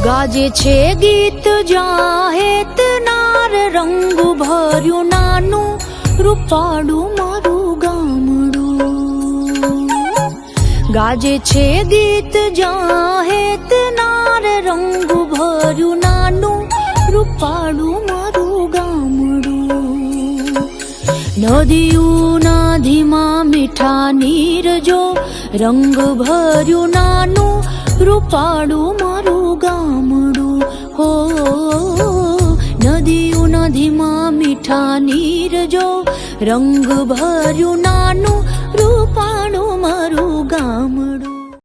ગાજે છે ગીત જાહેત નાર રંગ ભર્યું નાનું રૂપાળું મારું ગામડું. ગાજે છે ગીત જાહેત નાર રંગ ભર્યું નાનું રૂપાળું મારું ગામડું. નદીઓના ધીમા મીઠા નીર જો રંગ ભર્યું નાનું રૂપાળું મારું ગામડું. હો નદીઓના ધીમા મીઠા નીર જો રંગ ભર્યું નાનું રૂપાળું મારું ગામડું.